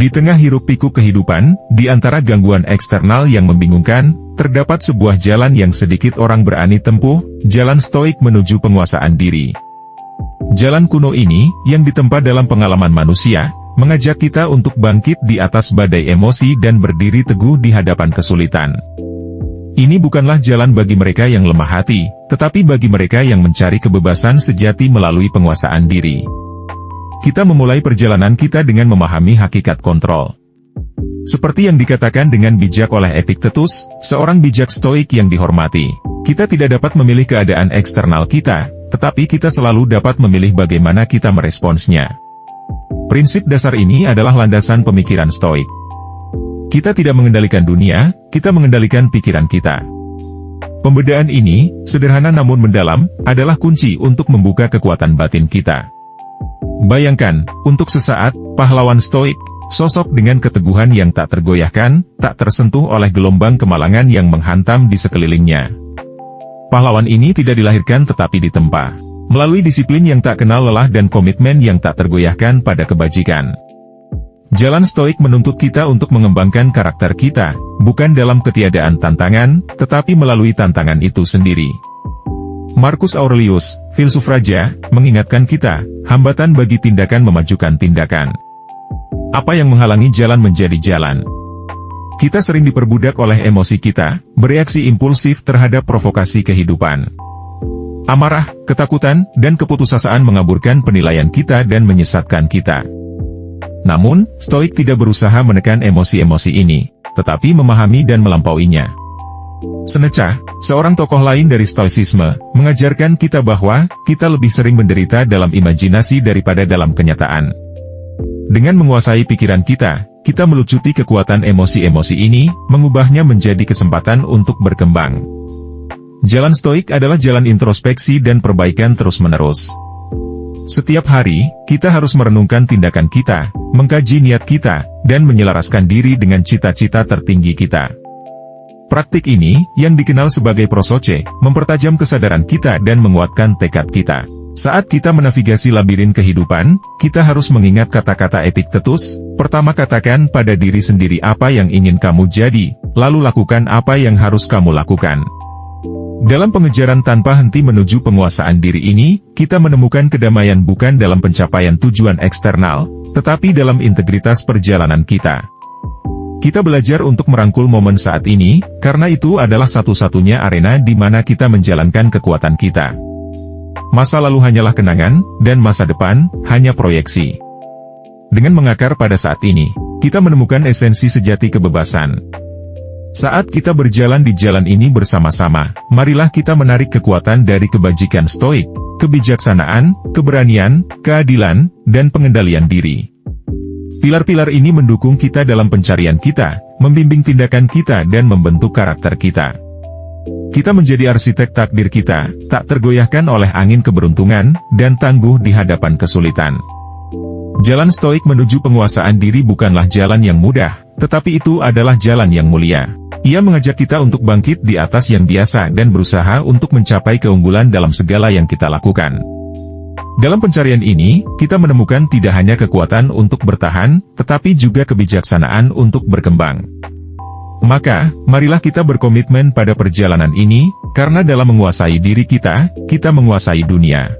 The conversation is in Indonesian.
Di tengah hiruk-pikuk kehidupan, di antara gangguan eksternal yang membingungkan, terdapat sebuah jalan yang sedikit orang berani tempuh, jalan stoik menuju penguasaan diri. Jalan kuno ini, yang ditempa dalam pengalaman manusia, mengajak kita untuk bangkit di atas badai emosi dan berdiri teguh di hadapan kesulitan. Ini bukanlah jalan bagi mereka yang lemah hati, tetapi bagi mereka yang mencari kebebasan sejati melalui penguasaan diri. Kita memulai perjalanan kita dengan memahami hakikat kontrol. Seperti yang dikatakan dengan bijak oleh Epictetus, seorang bijak stoik yang dihormati. Kita tidak dapat memilih keadaan eksternal kita, tetapi kita selalu dapat memilih bagaimana kita meresponsnya. Prinsip dasar ini adalah landasan pemikiran stoik. Kita tidak mengendalikan dunia, kita mengendalikan pikiran kita. Pembedaan ini, sederhana namun mendalam, adalah kunci untuk membuka kekuatan batin kita. Bayangkan, untuk sesaat, pahlawan stoik, sosok dengan keteguhan yang tak tergoyahkan, tak tersentuh oleh gelombang kemalangan yang menghantam di sekelilingnya. Pahlawan ini tidak dilahirkan tetapi ditempa, melalui disiplin yang tak kenal lelah dan komitmen yang tak tergoyahkan pada kebajikan. Jalan stoik menuntut kita untuk mengembangkan karakter kita, bukan dalam ketiadaan tantangan, tetapi melalui tantangan itu sendiri. Marcus Aurelius, filsuf raja, mengingatkan kita, hambatan bagi tindakan memajukan tindakan. Apa yang menghalangi jalan menjadi jalan? Kita sering diperbudak oleh emosi kita, bereaksi impulsif terhadap provokasi kehidupan. Amarah, ketakutan, dan keputusasaan mengaburkan penilaian kita dan menyesatkan kita. Namun, stoik tidak berusaha menekan emosi-emosi ini, tetapi memahami dan melampauinya. Seneca, seorang tokoh lain dari stoicisme, mengajarkan kita bahwa, kita lebih sering menderita dalam imajinasi daripada dalam kenyataan. Dengan menguasai pikiran kita, kita melucuti kekuatan emosi-emosi ini, mengubahnya menjadi kesempatan untuk berkembang. Jalan stoik adalah jalan introspeksi dan perbaikan terus-menerus. Setiap hari, kita harus merenungkan tindakan kita, mengkaji niat kita, dan menyelaraskan diri dengan cita-cita tertinggi kita. Praktik ini, yang dikenal sebagai prosoce, mempertajam kesadaran kita dan menguatkan tekad kita. Saat kita menavigasi labirin kehidupan, kita harus mengingat kata-kata Epictetus, pertama katakan pada diri sendiri apa yang ingin kamu jadi, lalu lakukan apa yang harus kamu lakukan. Dalam pengejaran tanpa henti menuju penguasaan diri ini, kita menemukan kedamaian bukan dalam pencapaian tujuan eksternal, tetapi dalam integritas perjalanan kita. Kita belajar untuk merangkul momen saat ini, karena itu adalah satu-satunya arena di mana kita menjalankan kekuatan kita. Masa lalu hanyalah kenangan, dan masa depan, hanya proyeksi. Dengan mengakar pada saat ini, kita menemukan esensi sejati kebebasan. Saat kita berjalan di jalan ini bersama-sama, marilah kita menarik kekuatan dari kebajikan stoik, kebijaksanaan, keberanian, keadilan, dan pengendalian diri. Pilar-pilar ini mendukung kita dalam pencarian kita, membimbing tindakan kita dan membentuk karakter kita. Kita menjadi arsitek takdir kita, tak tergoyahkan oleh angin keberuntungan, dan tangguh di hadapan kesulitan. Jalan stoik menuju penguasaan diri bukanlah jalan yang mudah, tetapi itu adalah jalan yang mulia. Ia mengajak kita untuk bangkit di atas yang biasa dan berusaha untuk mencapai keunggulan dalam segala yang kita lakukan. Dalam pencarian ini, kita menemukan tidak hanya kekuatan untuk bertahan, tetapi juga kebijaksanaan untuk berkembang. Maka, marilah kita berkomitmen pada perjalanan ini, karena dalam menguasai diri kita, kita menguasai dunia.